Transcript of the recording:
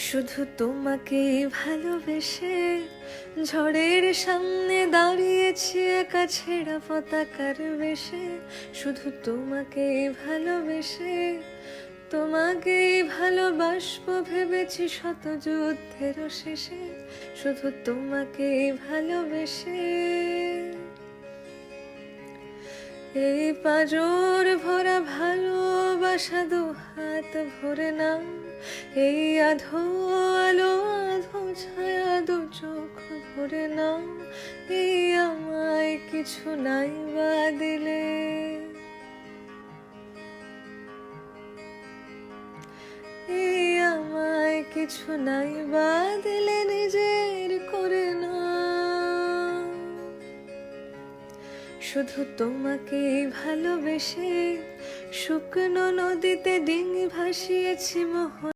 শুধু তোমাকে ভালোবেসে ঝড়ের সামনে দাঁড়িয়েছি একা ছেঁড়া পতাকার বেশে। শুধু তোমাকে ভালোবেসে তোমাকেই ভালোবাসবো ভেবেছি শত যুদ্ধের শেষে। শুধু তোমাকে ভালোবেসে এই পাঁজর ভরা ভালোবাসা দু হাত ভরে নাও। এই আধো আলো আধো ছায়া দু চোখ ভরে নাও। এই আমায় কিছু নাই বা দিলে, এই আমায় কিছু নাই বা দিলে নিজের করে না। শুধু তোমাকে ভালোবেসে শুকনো নদীতে ডিঙি ভাসিয়েছি মোহন।